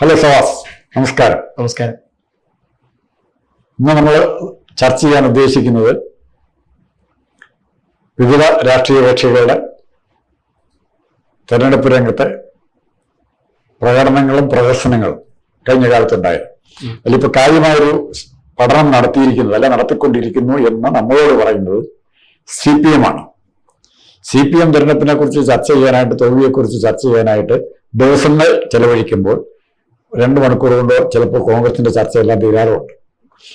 Hello സവാസ്, നമസ്കാരം. നമസ്കാരം. ഇന്ന് നമ്മൾ ചർച്ച ചെയ്യാൻ ഉദ്ദേശിക്കുന്നത് വിവിധ രാഷ്ട്രീയ കക്ഷികളുടെ തെരഞ്ഞെടുപ്പ് രംഗത്തെ പ്രകടനങ്ങളും പ്രദർശനങ്ങളും കഴിഞ്ഞ കാലത്തുണ്ടായത്. അതിലിപ്പോൾ കാര്യമായൊരു പഠനം നടത്തിയിരിക്കുന്നത് അല്ല നടത്തിക്കൊണ്ടിരിക്കുന്നു എന്ന് നമ്മളോട് പറയുന്നത് CPM ആണ്. CPM തെരഞ്ഞെടുപ്പിനെ കുറിച്ച് ചർച്ച ചെയ്യാനായിട്ട്, തോൽവിയെക്കുറിച്ച് ചർച്ച ചെയ്യാനായിട്ട് ദിവസങ്ങൾ ചെലവഴിക്കുമ്പോൾ 2 മണിക്കൂർ കൊണ്ടോ ചിലപ്പോൾ കോൺഗ്രസിന്റെ ചർച്ചയെല്ലാം തീരാറുമുണ്ട്.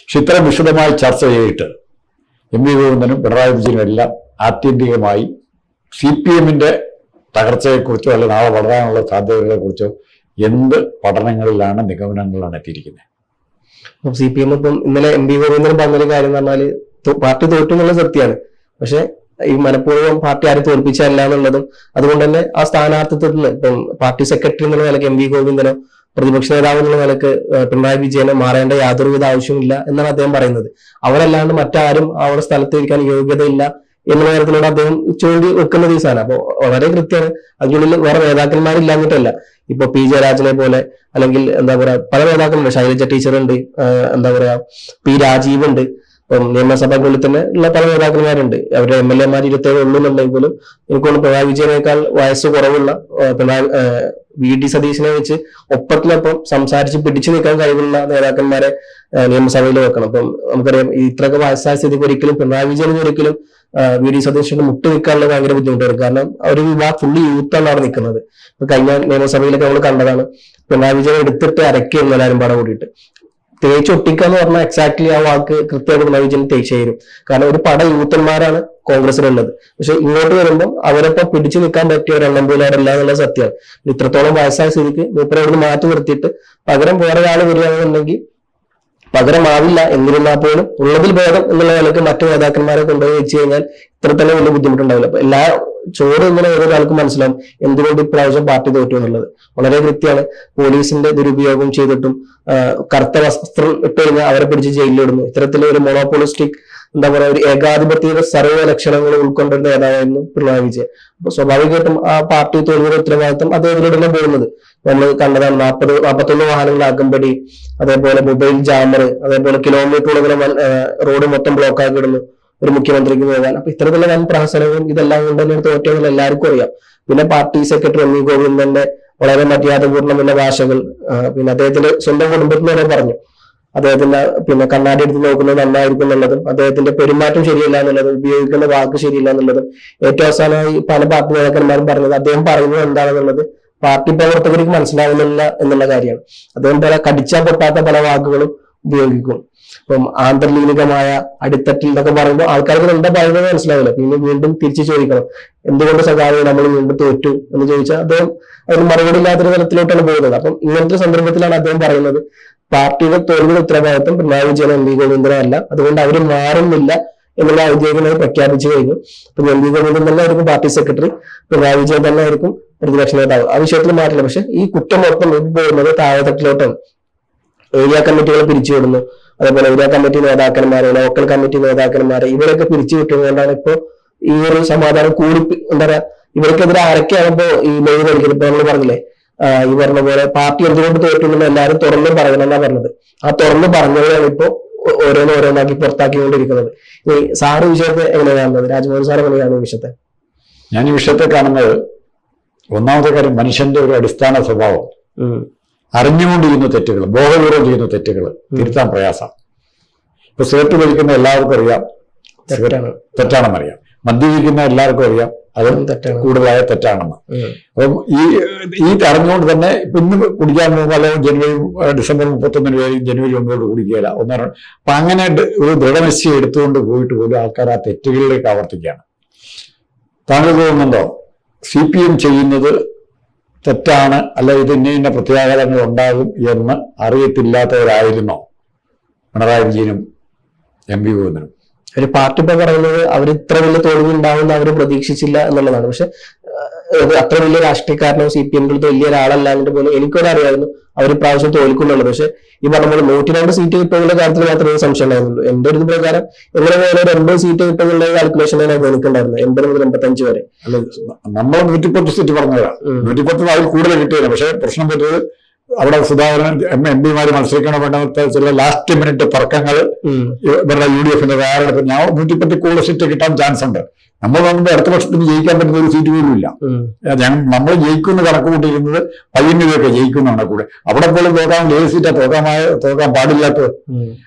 പക്ഷെ ഇത്രയും വിശദമായി ചർച്ച ചെയ്തിട്ട് MV ഗോവിന്ദനും പിണറായി വിജയനും എല്ലാം ആത്യന്തികമായി CPMന്റെ തകർച്ചയെക്കുറിച്ചോ അല്ലെ നാളെ വളരാനുള്ള സാധ്യതകളെ കുറിച്ചോ എന്ത് പഠനങ്ങളിലാണ്, നിഗമനങ്ങളിലാണ് എത്തിയിരിക്കുന്നത്? CPM ഇപ്പം ഇന്നലെ MV ഗോവിന്ദൻ പറഞ്ഞൊരു കാര്യം എന്ന് പറഞ്ഞാല് പാർട്ടി തോറ്റു എന്നുള്ള സത്യമാണ്. പക്ഷെ ഈ മനഃപൂർവ്വം പാർട്ടി ആരും തോൽപ്പിച്ചല്ല എന്നുള്ളതും, അതുകൊണ്ട് തന്നെ ആ സ്ഥാനാർത്ഥിത്വത്തിൽ നിന്ന് ഇപ്പം പാർട്ടി സെക്രട്ടറി എന്നുള്ള നിലയ്ക്ക് MV ഗോവിന്ദനോ പ്രതിപക്ഷ നേതാവ് എന്നുള്ള നിലക്ക് പിണറായി വിജയനെ മാറേണ്ട യാതൊരുവിധ ആവശ്യമില്ല എന്നാണ് അദ്ദേഹം പറയുന്നത്. അവരല്ലാണ്ട് മറ്റാരും അവിടെ സ്ഥലത്ത് ഇരിക്കാൻ യോഗ്യതയില്ല എന്നുള്ള കാര്യത്തിലൂടെ അദ്ദേഹം ചൂണ്ടി വെക്കുന്ന ദിവസമാണ്. അപ്പോൾ വളരെ കൃത്യമാണ്. അതിനുള്ളിൽ വേറെ നേതാക്കന്മാരില്ലാഞ്ഞിട്ടല്ല. ഇപ്പൊ P ജയരാജനെ പോലെ, അല്ലെങ്കിൽ എന്താ പറയാ, പല നേതാക്കളുണ്ട്. ശൈലജ ടീച്ചർ ഉണ്ട്, എന്താ പറയാ, P രാജീവ് ഉണ്ട്. ഇപ്പം നിയമസഭകളിൽ തന്നെ ഉള്ള പല നേതാക്കന്മാരുണ്ട്. അവരുടെ MLA മാർ 27 ഉള്ളൂ എന്നുണ്ടെങ്കിൽ പോലും എനിക്കൊന്ന് പിണറായി വിജയനേക്കാൾ വയസ്സ് കുറവുള്ള VD സതീശനെ വെച്ച് ഒപ്പത്തിനൊപ്പം സംസാരിച്ച് പിടിച്ചു നിൽക്കാൻ കഴിവുള്ള നേതാക്കന്മാരെ നിയമസഭയിൽ വെക്കണം. അപ്പം നമുക്കറിയാം, ഇത്രയൊക്കെ വയസ്സായ സ്ഥിതിക്ക് ഒരിക്കലും പിണറായി വിജയന് ഒരിക്കലും VD സതീശന് മുട്ട് നിൽക്കാനുള്ള ഭയങ്കര ബുദ്ധിമുട്ടായിരുന്നു. കാരണം ഒരു വിഭാഗം ഫുള്ളി യൂത്താണ് അവിടെ നിൽക്കുന്നത്. ഇപ്പൊ കഴിഞ്ഞ നിയമസഭയിലൊക്കെ നമ്മൾ കണ്ടതാണ്, പിണറായി വിജയൻ എടുത്തിട്ട് അരയ്ക്കുന്നു എല്ലാവരും പാടെ കൂടിയിട്ട്. തേച്ചൊട്ടിക്കുക എന്ന് പറഞ്ഞാൽ എക്സാക്ട്ലി ആ വാക്ക് കൃത്യമായിട്ട് പിണറായി വിജയൻ തേച്ച് തരും. കാരണം ഒരു പട യൂത്തന്മാരാണ് കോൺഗ്രസിലുള്ളത്. പക്ഷെ ഇങ്ങോട്ട് വരുമ്പോൾ അവരൊപ്പം പിടിച്ചു നിൽക്കാൻ പറ്റിയ ഒരു എണ്ണം പോലും അവരല്ല എന്നുള്ള സത്യമാണ്. ഇത്രത്തോളം വയസ്സായ സ്ഥിതിക്ക് മൂപ്പരെ അവിടെ മാറ്റി നിർത്തിയിട്ട് പകരം വേറെ ആൾ വരികയാണെന്നുണ്ടെങ്കിൽ പകരമാവില്ല. എന്നിരുന്നാൽ പോലും ഉള്ളതിൽ ഭേദം എന്നുള്ള നിലക്ക് മറ്റു നേതാക്കന്മാരെ കൊണ്ടുപോയി വെച്ച് കഴിഞ്ഞാൽ ഇത്ര തന്നെ വലിയ ബുദ്ധിമുട്ടുണ്ടാവില്ല. അപ്പൊ എല്ലാ ചോറ് ഇങ്ങനെ ഓരോരാൾക്കും മനസ്സിലാവും എന്തുകൊണ്ട് ഇപ്രാവശ്യം പാർട്ടി തോറ്റു എന്നുള്ളത്. വളരെ കൃത്യമാണ്. പോലീസിന്റെ ദുരുപയോഗം ചെയ്തിട്ടും കറുത്ത വസ്ത്രം ഇട്ട് കഴിഞ്ഞാൽ അവരെ പിടിച്ച് ജയിലിലിടുന്നു. ഇത്തരത്തിലുള്ള ഒരു മോണോപോളിസ്റ്റിക്, എന്താ പറയുക, ഒരു ഏകാധിപത്യയുടെ സർവ്വ ലക്ഷണങ്ങൾ ഉൾക്കൊണ്ടിരുന്ന നേതാവായിരുന്നു പിണറായി വിജയൻ. അപ്പൊ സ്വാഭാവികമായിട്ടും ആ പാർട്ടി തോൽവിയുടെ ഉത്തരവാദിത്തം അദ്ദേഹത്തിലൂടെ പോകുന്നത് നമ്മൾ കണ്ടതാണ്. 41 വാഹനങ്ങൾ അകമ്പടി, അതേപോലെ മൊബൈൽ ജാമർ, അതേപോലെ കിലോമീറ്ററുകളോളം റോഡ് മൊത്തം ബ്ലോക്ക് ആക്കി ഇടുന്നു ഒരു മുഖ്യമന്ത്രിക്ക് പോകാൻ. അപ്പൊ ഇത്തരത്തിലുള്ള വൻ പ്രഹസനവും ഇതെല്ലാം കൊണ്ട് തന്നെയാണ് തോറ്റെന്നുള്ള എല്ലാവർക്കും അറിയാം. പിന്നെ പാർട്ടി സെക്രട്ടറി MV ഗോവിന്ദന്റെ വളരെ മര്യാദപൂർണ്ണമുള്ള ഭാഷകൾ, പിന്നെ അദ്ദേഹത്തിന്റെ സ്വന്തം കുടുംബത്തിൽ വരെ പറഞ്ഞു അദ്ദേഹത്തിന്റെ പിന്നെ കണ്ണാടി എടുത്ത് നോക്കുന്നത് നന്നായിരിക്കും എന്നുള്ളതും, അദ്ദേഹത്തിന്റെ പെരുമാറ്റം ശരിയല്ല എന്നുള്ളതും, ഉപയോഗിക്കുന്ന വാക്ക് ശരിയില്ല എന്നുള്ളതും, ഏറ്റവും അവസാനമായി പല പാർട്ടി നേതാക്കന്മാരും പറഞ്ഞത് അദ്ദേഹം പറയുന്നത് എന്താണെന്നുള്ളത് പാർട്ടി പ്രവർത്തകർക്ക് മനസ്സിലാവുന്നില്ല എന്നുള്ള കാര്യമാണ്. അദ്ദേഹം പല കടിച്ചാൽ പൊട്ടാത്ത പല വാക്കുകളും ഉപയോഗിക്കും. ഇപ്പം ആന്തർലീനികമായ അടിത്തട്ടിൽ എന്നൊക്കെ പറയുമ്പോൾ ആൾക്കാർക്ക് എന്താ പറയുന്നത് മനസ്സിലാവില്ല. പിന്നെ വീണ്ടും തിരിച്ചു ചോദിക്കണം, എന്തുകൊണ്ട് സഖാവ് നമ്മൾ വീണ്ടും തോറ്റു എന്ന് ചോദിച്ചാൽ അദ്ദേഹം അതിന് മറുപടി ഇല്ലാത്തൊരു തലത്തിലോട്ടാണ് പോകുന്നത്. അപ്പം ഇങ്ങനത്തെ സന്ദർഭത്തിലാണ് അദ്ദേഹം പറയുന്നത് പാർട്ടിയുടെ തോൽവിയുടെ ഉത്തരവാദിത്വം പിണറായി വിജയൻ MV ഗോവിന്ദനോ അല്ല, അതുകൊണ്ട് അവർ മാറുന്നില്ല എന്നുള്ള ഔദ്യോഗികമായി പ്രഖ്യാപിച്ചു കഴിഞ്ഞു. അപ്പൊ MV ഗോവിന്ദൻ തന്നെ ആയിരിക്കും പാർട്ടി സെക്രട്ടറി, പിണറായി വിജയൻ തന്നെ ആയിരിക്കും പ്രതിപക്ഷ നേതാവ്. ആ വിഷയത്തിൽ മാറ്റില്ല. പക്ഷെ ഈ കുറ്റം മൊത്തം പോകുന്നത് താഴെത്തട്ടിലോട്ടാണ്. ഏരിയ കമ്മിറ്റികളെ പിരിച്ചുവിടുന്നു, അതേപോലെ ഏരിയ കമ്മിറ്റി നേതാക്കന്മാരെ, ലോക്കൽ കമ്മിറ്റി നേതാക്കന്മാരെ, ഇവരൊക്കെ പിരിച്ചു വിട്ടുകൊണ്ടാണ് ഇപ്പോ ഈ ഒരു സമാധാനം കൂടി. എന്താ പറയാ, ഇവർക്കെതിരെ ആരൊക്കെയാണ് ഇപ്പോ ഈ മെയ് കളിക്കുന്നത്? ഇപ്പൊ നമ്മൾ പറഞ്ഞില്ലേ, ഈ പറഞ്ഞ പോലെ പാർട്ടി എന്തുകൊണ്ട് തോറ്റുണ്ടെന്ന് എല്ലാവരും തുറന്ന് പറയണമെന്നാ പറഞ്ഞത്. ആ തുറന്ന് പറഞ്ഞവരാണ് ഇപ്പോ ഓരോന്നാക്കി പുറത്താക്കിക്കൊണ്ടിരിക്കുന്നത്. ഈ സാറ് വിഷയത്തെ എങ്ങനെയാണ് കാണുന്നത്? രാജ്മോഹൻ സാർ എങ്ങനെയാണ് ഈ വിഷയത്തെ? ഞാൻ ഈ വിഷയത്തെ കാണുന്നത്, ഒന്നാമത്തെ കാര്യം മനുഷ്യന്റെ ഒരു അടിസ്ഥാന സ്വഭാവം, അറിഞ്ഞുകൊണ്ട് ചെയ്യുന്ന തെറ്റുകൾ, ബോധപൂർവ്വം ചെയ്യുന്ന തെറ്റുകൾ തിരുത്താൻ പ്രയാസം. ഇപ്പൊ സിഗരറ്റ് വലിക്കുന്ന എല്ലാവർക്കും അറിയാം തെറ്റാണെന്നറിയാം, മദ്യപിക്കുന്ന എല്ലാവർക്കും അറിയാം അത് കൂടുതലായ തെറ്റാണെന്ന്. അപ്പം ഈ അറിഞ്ഞുകൊണ്ട് തന്നെ ഇപ്പൊ ഇന്ന് കുടിക്കാൻ പോകുമ്പോൾ അല്ലെങ്കിൽ ഡിസംബർ 31 ജനുവരി 9 കുടിക്കുകയില്ല ഒന്നര. അപ്പൊ അങ്ങനെ ഒരു ദൃഢനിശ്ചയം എടുത്തുകൊണ്ട് പോയിട്ട് പോലും ആൾക്കാർ ആ തെറ്റുകളിലേക്ക് ആവർത്തിക്കുകയാണ്. താങ്കൾ തോന്നുന്നുണ്ടോ CPM ചെയ്യുന്നത് തെറ്റാണ്, അല്ല ഇത് ഇന്ന പ്രത്യാഘാതങ്ങൾ ഉണ്ടാകും എന്ന് അറിയത്തില്ലാത്തവരായിരുന്നോ പിണറായി വിജയനും MV ഗോവിന്ദനും? ഒരു പാർട്ടി ഇപ്പൊ പറയുന്നത് അവർ ഇത്ര വലിയ തോൽവി ഉണ്ടാവുമെന്ന് അവർ പ്രതീക്ഷിച്ചില്ല എന്നുള്ളതാണ്. പക്ഷെ അത്ര വലിയ രാഷ്ട്രീയക്കാരനോ CPM വലിയ ഒരാളല്ലാണ്ട് പോലും എനിക്കൊരറിയായിരുന്നു അവർ പ്രാവശ്യം തോൽക്കുന്നുള്ളത്. പക്ഷെ ഈ പറഞ്ഞ പോലെ 102 സീറ്റ് കിട്ടുന്ന കാര്യത്തിൽ മാത്രമേ സംശയം ഉണ്ടായിരുന്നുള്ളൂ. എന്റെ ഒരു പ്രകാരം എങ്ങനെ പോലെ 80 സീറ്റ് കിട്ടുന്നുള്ള കാൽക്കുലേഷനാണ് എനിക്കുണ്ടായിരുന്നത്, 80 മുതൽ 85 വരെ. അല്ല, നമ്മൾ 110 സീറ്റ് പറഞ്ഞതാണ്, 110 അതിൽ കൂടുതൽ കിട്ടിയില്ല. പക്ഷെ പ്രശ്നം പറ്റിയത് അവിടെ സുധാകരൻ MP മത്സരിക്കണം വേണ്ട ചില ലാസ്റ്റ് മിനിറ്റ് തർക്കങ്ങൾ ഇവരുടെ UDF തയ്യാറെടുപ്പ്. ഞാൻ 110 കൂടുതൽ സീറ്റ് കിട്ടാൻ ചാൻസ് ഉണ്ട്. നമ്മൾ നോക്കുമ്പോൾ അടുത്ത വർഷത്തിന് ജയിക്കാൻ പറ്റുന്ന ഒരു സീറ്റ് പോലും ഇല്ല. നമ്മൾ ജയിക്കുന്ന കണക്ക് കൂട്ടിയിരിക്കുന്നത് പയ്യന്നൂരൊക്കെ ജയിക്കുന്നതാണ് കൂടെ. അവിടെ പോലും തോക്കാൻ 7 സീറ്റാ തോക്കാൻ പാടില്ലാത്തത്.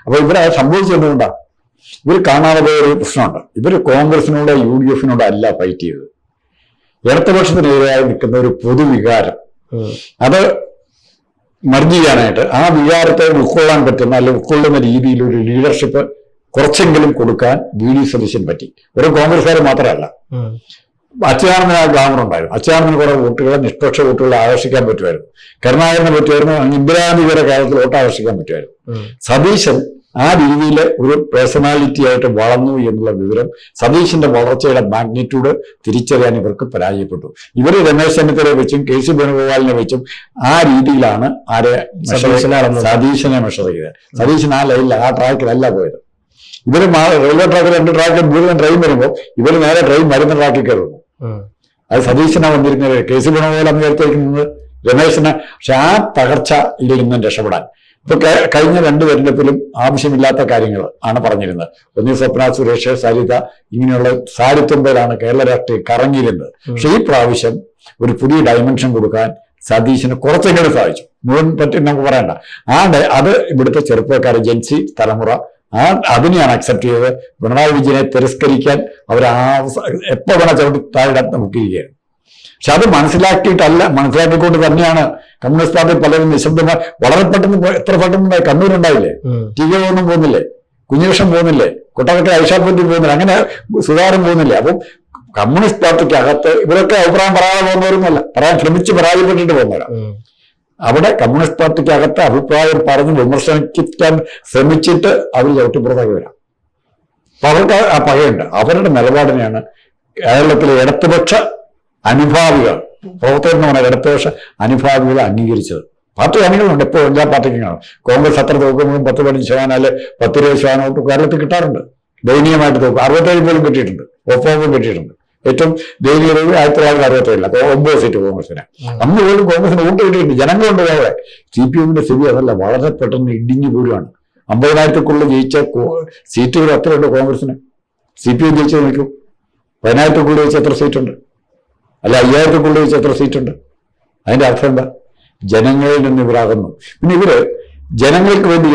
അപ്പൊ ഇവരെ സംഭവിച്ചതുകൊണ്ടാണ് ഇവർ കാണാതെ ഒരു പ്രശ്നമുണ്ട്. ഇവര് കോൺഗ്രസിനോട് UDF അല്ല ഫൈറ്റ് ചെയ്തത്. ഇടതുപക്ഷത്തിനെതിരായി നിൽക്കുന്ന ഒരു പൊതുവികാരം, അത് മർജ് ചെയ്യാനായിട്ട് ആ വികാരത്തെ ഉൾക്കൊള്ളാൻ പറ്റുന്ന അല്ലെങ്കിൽ ഉൾക്കൊള്ളുന്ന രീതിയിൽ ഒരു ലീഡർഷിപ്പ് കുറച്ചെങ്കിലും കൊടുക്കാൻ VD സതീശൻ പറ്റി. ഒരു കോൺഗ്രസ്സുകാർ മാത്രമല്ല, അച്യുതാനന്ദന് ആ ഗ്ലാമർ ഉണ്ടായിരുന്നു. അച്യുതാനന്ദന് കുറെ വോട്ടുകളെ, നിഷ്പക്ഷ വോട്ടുകളെ ആകർഷിക്കാൻ പറ്റുമായിരുന്നു. കരുണാകരനെ പറ്റുമായിരുന്നു. ഇന്ദിരാഗാന്ധിയുടെ കാലത്തിൽ വോട്ട് ആകർഷിക്കാൻ പറ്റുമായിരുന്നു. സതീശൻ ആ രീതിയിൽ ഒരു പേഴ്സണാലിറ്റി ആയിട്ട് വളർന്നു എന്നുള്ള വിവരം, സതീശന്റെ വളർച്ചയുടെ മാഗ്നിറ്റ്യൂഡ് തിരിച്ചറിയാൻ ഇവർക്ക് പരാജയപ്പെട്ടു. ഇവര് രമേശ് ചെന്നിത്തലയെ വെച്ചും KC വേണുഗോപാലിനെ വെച്ചും ആ രീതിയിലാണ് സതീശനെ മെഷർ ചെയ്തത്. സതീശൻ ആ ലൈനിൽ, ആ ട്രാക്കിലല്ല പോയത്. ഇവര് റെയിൽവേ ട്രാക്കിൽ 2 ട്രാക്കിൽ മുഴുവൻ ട്രെയിൻ വരുമ്പോൾ ഇവര് നേരെ ട്രെയിൻ വരുന്ന ട്രാക്കിൽ കയറുന്നു. അത് സതീശനാണ് വന്നിരുന്നത്. KC വേണുഗോപാൽ അന്ന് ചേർത്തിരിക്കുന്നത് രമേശന്. പക്ഷെ ആ തകർച്ച ഇതിൽ നിന്നും രക്ഷപ്പെടാൻ ഇപ്പൊ കഴിഞ്ഞ 2 തെരഞ്ഞെടുപ്പിലും ആവശ്യമില്ലാത്ത കാര്യങ്ങൾ ആണ് പറഞ്ഞിരുന്നത്. ഒന്നീ സ്വപ്ന സുരേഷ്, സരിത, ഇങ്ങനെയുള്ള സാരിത്തുമ്പയിലാണ് കേരള രാഷ്ട്രീയം കറങ്ങിയിരുന്നത്. പക്ഷെ ഈ പ്രാവശ്യം ഒരു പുതിയ ഡയമെൻഷൻ കൊടുക്കാൻ സതീശന് കുറച്ചെങ്കിലും സാധിച്ചു. മുഴുവൻ പറ്റി നമുക്ക് പറയണ്ട. അത് ഇവിടുത്തെ ചെറുപ്പക്കാർ, ജെൻസി തലമുറ അതിനെയാണ് അക്സെപ്റ്റ് ചെയ്തത്. പിണറായി വിജയനെ തിരസ്കരിക്കാൻ അവർ എപ്പോ വേണ ചവിട്ടി താഴെ മുക്കിയിരിക്കുകയാണ്. പക്ഷെ അത് മനസ്സിലാക്കിക്കൊണ്ട് തന്നെയാണ് കമ്മ്യൂണിസ്റ്റ് പാർട്ടി പലരും നിശബ്ദമായി വളരെ പെട്ടെന്ന്, എത്ര പെട്ടെന്ന് കണ്ണൂരുണ്ടായില്ലേ, TK ഒന്നും പോകുന്നില്ലേ, കുഞ്ഞികൃഷ്ണൻ പോകുന്നില്ലേ, കൊട്ടാരക്കര ഐഷാപ്പറ്റി പോകുന്നില്ല, അങ്ങനെ സുധാകരൻ പോകുന്നില്ലേ. അപ്പം കമ്മ്യൂണിസ്റ്റ് പാർട്ടിക്ക് അകത്ത് ഇവരൊക്കെ അഭിപ്രായം പറയാതെ പോകുന്നവരൊന്നുമല്ല, പറയാൻ ശ്രമിച്ച് പരാജയപ്പെട്ടിട്ട് പോകുന്നവരാണ്. അവിടെ കമ്മ്യൂണിസ്റ്റ് പാർട്ടിക്ക് അകത്ത് അഭിപ്രായം പറഞ്ഞ് വിമർശിക്കാൻ ശ്രമിച്ചിട്ട് അവർ ചവിട്ടിപ്പുറത്തേക്ക് വരാം. അപ്പൊ അവർക്ക് ആ പകയുണ്ട്. അവരുടെ നിലപാടിനെയാണ് കേരളത്തിലെ ഇടതുപക്ഷ അനുഭാവികൾ, പ്രവർത്തകരെന്ന് പറഞ്ഞാൽ ഇടതുപക്ഷ അനുഭാവികൾ അംഗീകരിച്ചത്. പാർട്ടി അണികളുണ്ട്, ഇപ്പോൾ എല്ലാ പാർട്ടിക്കും കാണും. കോൺഗ്രസ് അത്ര തോക്കുമ്പോഴും 10-15% 10-20% വോട്ട് കേരളത്തിൽ കിട്ടാറുണ്ട്. ദയനീയമായിട്ട് തോക്കും. 67 പോലും കിട്ടിയിട്ടുണ്ട്, ഒപ്പം കിട്ടിയിട്ടുണ്ട്. ഏറ്റവും ദയനീയ 1967 9 സീറ്റ് കോൺഗ്രസിന്. അന്ന് പോലും കോൺഗ്രസിന് വോട്ട് കിട്ടിയിട്ടുണ്ട്. ജനങ്ങളുണ്ട് വേറെ. CPM സ്ഥിതി അതല്ല, വളരെ പെട്ടെന്ന് ഇടിഞ്ഞു പോരുകയാണ്. 50,000-ക്കുള്ളിൽ ജയിച്ച സീറ്റുകൾ എത്രയുണ്ട് കോൺഗ്രസിന്? CPM ജയിച്ചു നിൽക്കും. 10,000-ക്കുള്ളിൽ വെച്ച് എത്ര സീറ്റുണ്ട്? അല്ല 5,000-ക്കുള്ളിൽ വെച്ച് എത്ര സീറ്റുണ്ട്? അതിന്റെ അർത്ഥം എന്താ? ജനങ്ങളിൽ നിന്ന് ഇവരാകുന്നു. പിന്നെ ഇവര് ജനങ്ങൾക്ക് വേണ്ടി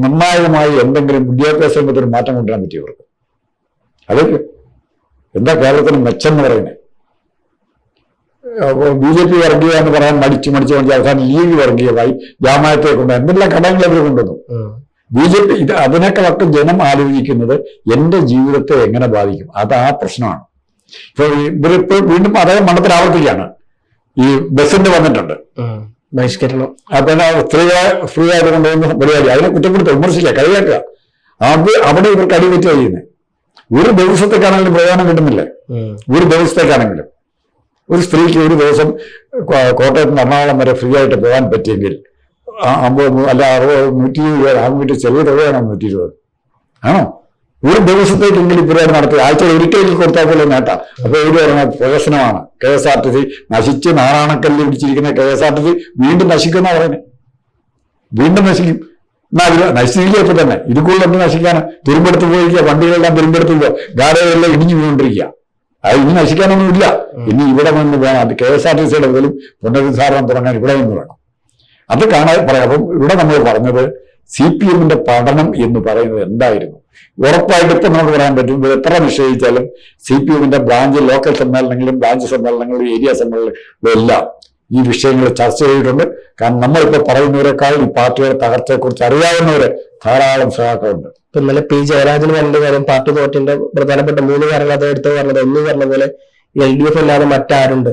നിർണായകമായി എന്തെങ്കിലും വിദ്യാഭ്യാസ രംഗത്തൊരു മാറ്റം കൊണ്ടുവരാൻ പറ്റിയവർക്ക് അതൊക്കെ എന്താ കേരളത്തിന് മെച്ചം എന്ന് പറയുന്നത്? BJP വർഗീയ എന്ന് പറയാൻ മടിച്ച് അവസാനം ലീഗ് വർഗീയമായി, ജാമായത്തെ കൊണ്ട് എന്തെല്ലാം ഘടകങ്ങൾ അവർ കൊണ്ടുവന്നു. BJP അതിനേക്കാളൊക്കെ ജനം ആലോചിക്കുന്നത് എന്റെ ജീവിതത്തെ എങ്ങനെ ബാധിക്കും, അത് ആ പ്രശ്നമാണ്. ഇപ്പൊ ഇവരിപ്പോ വീണ്ടും അതേ മണ്ഡലത്തിൽ ആവർത്തിക്കുകയാണ്. ഈ ബസ്സിന്റെ വന്നിട്ടുണ്ട് ബഹിഷ്കരണം, പിന്നെ ഫ്രീ ആയിട്ട് കൊണ്ടുവന്ന പരിപാടി, അതിനെ കുറ്റപ്പെടുത്തുക, വിമർശിക്കുക, കളിയാക്കുക. അവിടെ ഇവർക്ക് അടിവെറ്റുക ചെയ്യുന്നത്. ഒരു ദിവസത്തേക്കാണെങ്കിലും പ്രയോജനം കിട്ടുന്നില്ലേ? ഒരു ദിവസത്തേക്കാണെങ്കിലും ഒരു സ്ത്രീക്ക് ഒരു ദിവസം കോട്ടയത്ത് നിന്ന് എറണാകുളം വരെ ഫ്രീ ആയിട്ട് പോകാൻ പറ്റിയെങ്കിൽ 50 അല്ല 60 120 ആകുമ്പോൾ ചെറിയ തുകയാണോ 120 ആണോ? ഒരു ദിവസത്തേക്കെങ്കിലും പരിപാടി നടത്തി ആഴ്ചയിൽ ഒരിക്കലും കൊടുത്താൽ പോലെ നേട്ടാം. അപ്പൊ ഇവര് പറഞ്ഞ പ്രവേശനമാണ്. KSRTC നശിച്ച് നാറാണക്കല്ലിൽ പിടിച്ചിരിക്കുന്ന KSRTC വീണ്ടും നശിക്കുന്ന പറയുന്നത്. വീണ്ടും നശിക്കും. നശിച്ചിരിക്കുക തന്നെ. ഇതുക്കുള്ള എന്ത് നശിക്കാന്? തുരുമ്പെടുത്ത് പോയിരിക്കുക, വണ്ടികളെല്ലാം തുരുമ്പെടുത്ത് പോവുക, ഗാഡകളെല്ലാം ഇടിഞ്ഞു പോകൊണ്ടിരിക്കുക. അത് ഇനി നശിക്കാനൊന്നുമില്ല. ഇനി ഇവിടെ നിന്ന് വേണം. അത് KSRTCയുടെ പോലും പുനരുദ്ധാരണം തുടങ്ങാൻ ഇവിടെ നിന്ന് വേണം. അത് കാണാൻ പറയാം. അപ്പം ഇവിടെ നമ്മൾ പറഞ്ഞത് CPM പഠനം എന്ന് പറയുന്നത് എന്തായിരുന്നു? ഉറപ്പായിട്ട് ഇപ്പം നമുക്ക് പറയാൻ പറ്റും. എത്ര നിശ്ചയിച്ചാലും CPM ബ്രാഞ്ച് ലോക്കൽ സമ്മേളനങ്ങളിലും ബ്രാഞ്ച് സമ്മേളനങ്ങളിലും ഏരിയ സമ്മേളനങ്ങളിലും എല്ലാം ഈ വിഷയങ്ങൾ ചർച്ച ചെയ്തിട്ടുണ്ട്. കാരണം നമ്മളിപ്പോ പറയുന്നവരെക്കാൾ ഈ പാർട്ടിയുടെ തകർച്ചയെക്കുറിച്ച് അറിയാവുന്നവര് ധാരാളം സഹാക്കളുണ്ട്. ഇപ്പൊ ഇന്നലെ P. ജയരാജന് പറഞ്ഞ കാര്യം, പാർട്ടി തോറ്റിന്റെ പ്രധാനപ്പെട്ട 3 കാര്യങ്ങൾ അത് എടുത്ത് പറഞ്ഞത്. ഒന്ന് പറഞ്ഞ പോലെ LDF അല്ലാതെ മറ്റാരുണ്ട്?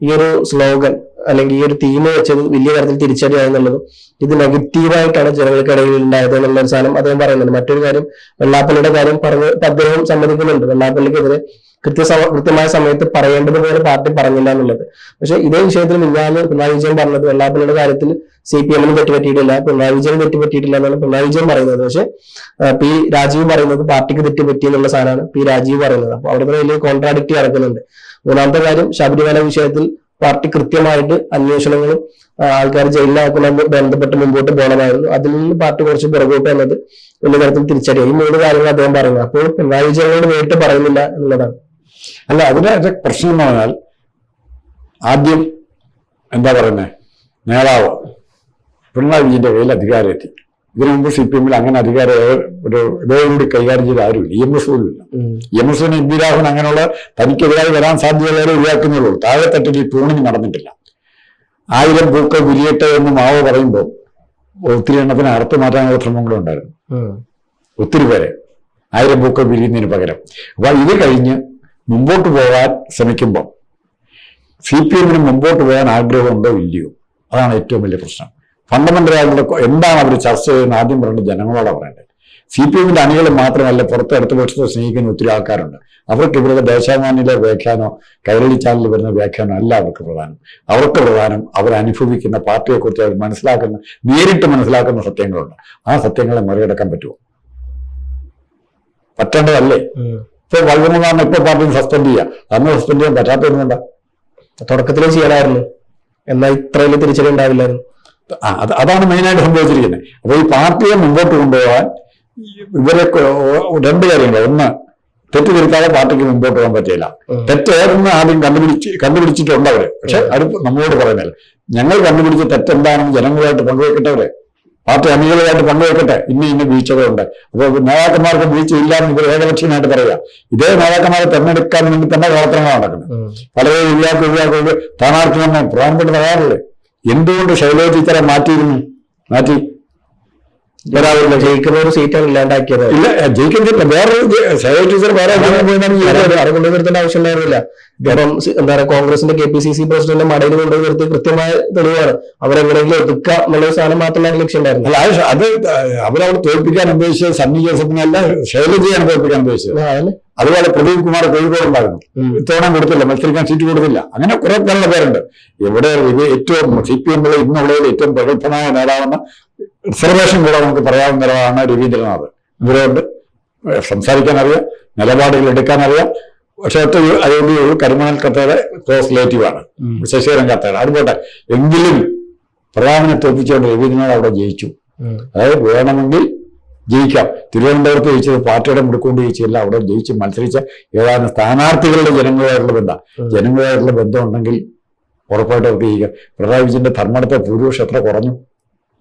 ഈ ഒരു സ്ലോഗൻ അല്ലെങ്കിൽ ഈ ഒരു തീം വെച്ചത് വലിയ തരത്തിൽ തിരിച്ചടിയായെന്നുള്ളതും ഇത് നെഗറ്റീവായിട്ടാണ് ജനങ്ങൾക്കിടയിൽ ഉണ്ടായത് എന്നുള്ള ഒരു സാധനം അദ്ദേഹം പറയുന്നുണ്ട്. മറ്റൊരു കാര്യം, വെള്ളാപ്പള്ളിയുടെ കാര്യം പറഞ്ഞ് അദ്ദേഹം സമ്മതിക്കുന്നുണ്ട്. വെള്ളാപ്പള്ളിക്കെതിരെ കൃത്യമായ സമയത്ത് പറയേണ്ടതുപോലെ പാർട്ടി പറഞ്ഞില്ല എന്നുള്ളത്. പക്ഷെ ഇതേ വിഷയത്തിൽ മിഞ്ഞാന്ന് പിണറായി വിജയൻ പറഞ്ഞത് വെള്ളാപ്പള്ളിയുടെ കാര്യത്തിൽ CPM തെറ്റുപറ്റിയിട്ടില്ല, പിണറായി വിജയൻ തെറ്റുപറ്റിയിട്ടില്ല എന്നാണ് പിണറായി വിജയൻ പറയുന്നത്. പക്ഷെ P. രാജീവ് പറയുന്നത് പാർട്ടിക്ക് തെറ്റുപറ്റി എന്നുള്ള സാധനമാണ് P. രാജീവ് പറയുന്നത്. അപ്പൊ അവിടെ വലിയ കോൺട്രാഡിക്റ്റ് നടക്കുന്നുണ്ട്. മൂന്നാമത്തെ കാര്യം, ശബരിമല വിഷയത്തിൽ പാർട്ടി കൃത്യമായിട്ട് അന്വേഷണങ്ങളും ആൾക്കാർ ജയിലിലാക്കുന്ന ബന്ധപ്പെട്ട് മുമ്പോട്ട് പോകണമായിരുന്നു. അതിൽ നിന്ന് പാർട്ടി കുറച്ച് പുറകോട്ട് വന്നത് വലിയ തരത്തിൽ തിരിച്ചടിയായി. ഈ 3 കാര്യങ്ങൾ അദ്ദേഹം പറയുന്നത്. അപ്പോൾ പിണറായി വിജയനോട് നേരിട്ട് പറയുന്നില്ല എന്നുള്ളതാണ്. അല്ല, അതിന്റെ പ്രശ്നം എന്ന് പറഞ്ഞാൽ ആദ്യം എന്താ പറയുന്നത്, നേതാവ് പിണറായി വിജയന്റെ കയ്യിൽ അധികാരം എത്തി. ഇതിനു മുമ്പ് CPM അങ്ങനെ അധികാരം ഒരു ഇതോടുകൂടി കൈകാര്യം ചെയ്ത ആരുമില്ല. EMS പോലും ഇല്ല. EMSന് ഇന്ദിരാഹൻ അങ്ങനെയുള്ള തനിക്കെതിരായി വരാൻ സാധ്യതയുള്ളവരെ ഒഴിവാക്കുന്നുള്ളൂ. താഴെത്തട്ടിൽ ഈ ട്യൂണിങ് നടന്നിട്ടില്ല. 1000 പൂക്കൾ വിരിയട്ടെ എന്ന് മാവോ പറയുമ്പോൾ ഒത്തിരി എണ്ണത്തിന് അറുത്ത് മാറ്റാനുള്ള ശ്രമങ്ങളും ഉണ്ടായിരുന്നു. ഒത്തിരി പേരെ 1000 പൂക്കൾ വിരിയുന്നതിന് പകരം. അപ്പൊ ഇത് കഴിഞ്ഞ് മുമ്പോട്ട് പോകാൻ ശ്രമിക്കുമ്പോൾ CPMന് മുമ്പോട്ട് പോകാൻ ആഗ്രഹമുണ്ടോ ഇല്ലയോ, അതാണ് ഏറ്റവും വലിയ പ്രശ്നം. ഫണ്ടമെന്റലായിട്ടുള്ള എന്താണ് അവർ ചർച്ച ചെയ്യുന്നത് ആദ്യം പറയേണ്ടത് ജനങ്ങളോടാണ് പറയേണ്ടത്. CPMന്റെ അണികൾ മാത്രമല്ല, പുറത്ത് അടുത്ത പക്ഷത്തെ സ്നേഹിക്കുന്ന ഒത്തിരി ആൾക്കാരുണ്ട്. അവർക്ക് ഇവരുടെ ദേശാഭിമാനിയിലെ വ്യാഖ്യാനോ കൈരളി ചാനലിൽ വരുന്ന വ്യാഖ്യാനോ അല്ല അവർക്ക് പ്രധാനം. അവർക്ക് പ്രധാനം അവരനുഭവിക്കുന്ന പാർട്ടിയെക്കുറിച്ച് അവർ മനസ്സിലാക്കുന്ന, നേരിട്ട് മനസ്സിലാക്കുന്ന സത്യങ്ങളുണ്ട്. ആ സത്യങ്ങളെ മറികടക്കാൻ പറ്റുമോ? പറ്റേണ്ടതല്ലേ? ഇപ്പൊ വൈകുന്നതാണ് ഇപ്പൊ പാർട്ടിയെ സസ്പെൻഡ് ചെയ്യുക. അന്ന് സസ്പെൻഡ് ചെയ്യാൻ പറ്റാത്തതുകൊണ്ടാ. തുടക്കത്തിലേ ചെയ്യണമായിരുന്നു, എന്നാൽ ഇത്രയും തിരിച്ചടി ഉണ്ടാവില്ലായിരുന്നു. അതാണ് മെയിനായിട്ട് സംഭവിച്ചിരിക്കുന്നത്. അപ്പൊ ഈ പാർട്ടിയെ മുമ്പോട്ട് കൊണ്ടുപോകാൻ ഇവരെ 2 കാര്യങ്ങൾ. ഒന്ന്, തെറ്റ് തിരുത്താതെ പാർട്ടിക്ക് മുമ്പോട്ട് പോകാൻ പറ്റില്ല. തെറ്റേറെന്ന് ആദ്യം കണ്ടുപിടിച്ചിട്ടുണ്ട് അവര്. പക്ഷെ അത് നമ്മളോട് പറയുന്നില്ല. ഞങ്ങൾ കണ്ടുപിടിച്ച തെറ്റെന്താണെന്ന് ജനങ്ങളുമായിട്ട് പങ്കുവെക്കട്ടെ, പാർട്ടി അണികളുമായിട്ട് പങ്കുവെക്കട്ടെ. ഇന്ന വീഴ്ചകളുണ്ട്. അപ്പോൾ നേതാക്കന്മാർക്ക് വീഴ്ച ഇല്ലാന്ന് ഇവർ ഏകപക്ഷീയമായിട്ട് പറയുക. ഇതേ നേതാക്കന്മാരെ തെരഞ്ഞെടുക്കാൻ വേണ്ടി തന്നെ പ്രവർത്തനങ്ങളാണ് നടക്കുന്നത്. പലരും ഒഴിവാക്കുക സ്ഥാനാർത്ഥികളെ പ്രധാനപ്പെട്ട് പറയാറില്ലേ? എന്തുകൊണ്ട് ശൈലജ ടീച്ചറെ മാറ്റി ജയിക്കുന്ന ഒരു സീറ്റാണ് ഇല്ലാണ്ടാക്കിയത്. ഇല്ല, ജയിക്കുന്നില്ല. വേറൊരു ശൈലജ ടീച്ചർ വേറെ അത് കൊണ്ടുവരുത്തേണ്ട ആവശ്യമുണ്ടായിരുന്നില്ല. ഇപ്പം എന്താ പറയുക, കോൺഗ്രസിന്റെ KPCC പ്രസിഡന്റ് മടയിൽ കൊണ്ടുപോയി നിർത്തി കൃത്യമായ തെളിവാണ്. അവരെങ്ങനെയെങ്കിലും ഒതുക്കുക എന്നുള്ള സാധനം മാത്രമല്ല ലക്ഷ്യം ഉണ്ടായിരുന്നു. അല്ല, അത് അവരവിടെ തോൽപ്പിക്കാൻ ഉദ്ദേശിച്ചത് സണ്ണി ജോസഫിനല്ല, ശൈലജയാണ് തോൽപ്പിക്കാൻ ഉദ്ദേശിച്ചത്. അതുപോലെ പ്രദീപ് കുമാർ കോഴിക്കോട് ഉണ്ടായിരുന്നു. ഇത്തവണ കൊടുത്തില്ല, മത്സരിക്കാൻ സീറ്റ് കൊടുത്തില്ല. അങ്ങനെ കുറെ നല്ല പേരുണ്ട്. ഇവിടെ ഇത് ഏറ്റവും CPM ഇന്നുള്ളതിൽ ഏറ്റവും പ്രഗത്ഭനായ നേതാവെന്ന് റിസർവേഷൻ കൂടെ നമുക്ക് പറയാവുന്ന നേതാവാണ് രവീന്ദ്രനാഥ്. ഇവരോട് സംസാരിക്കാൻ അറിയാം, നിലപാടുകൾ എടുക്കാൻ അറിയാം. പക്ഷെ ഒറ്റ അയോഗ്യയുള്ളൂ. കരിമണൽ കത്തയുടെ ക്ലോസ് റിലേറ്റീവാണ് ശശിധരൻ കത്തയുടെ. അതുപോട്ടെ, എങ്കിലും പ്രധാനമന്ത്രിയെ തോൽപ്പിച്ചുകൊണ്ട് രവീന്ദ്രനാഥ് അവിടെ ജയിച്ചു. അതായത് വേണമെങ്കിൽ ജയിക്കാം. തിരുവനന്തപുരത്ത് ജയിച്ചത് പാർട്ടിയുടെ മുടുക്കൊണ്ട് ജയിച്ചില്ല. അവിടെ ജയിച്ച് മത്സരിച്ച ഏതാനും സ്ഥാനാർത്ഥികളുടെ ജനങ്ങളുമായിട്ടുള്ള ബന്ധം ഉണ്ടെങ്കിൽ ഉറപ്പായിട്ട് അവർക്ക് ജയിക്കാം. പിണറായി വിജയന്റെ ധർമ്മടത്തെ ഭൂരിപക്ഷം എത്ര കുറഞ്ഞു?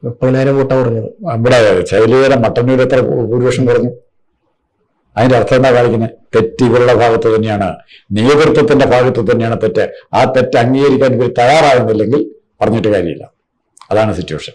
30,000 വോട്ടാ കുറഞ്ഞത്. ഇവിടെ ശൈലജയുടെ മട്ടന്നൂർ എത്ര ഭൂരിപക്ഷം കുറഞ്ഞു? അതിന്റെ അർത്ഥം എന്താ കാണിക്കുന്നത്? തെറ്റ് ഇവരുടെ ഭാഗത്ത് തന്നെയാണ്, നേതൃത്വത്തിന്റെ ഭാഗത്ത് തന്നെയാണ് തെറ്റ്. ആ തെറ്റ് അംഗീകരിക്കാൻ ഇവർ തയ്യാറാകുന്നില്ലെങ്കിൽ പറഞ്ഞിട്ട് കാര്യമില്ല. അതാണ് സിറ്റുവേഷൻ.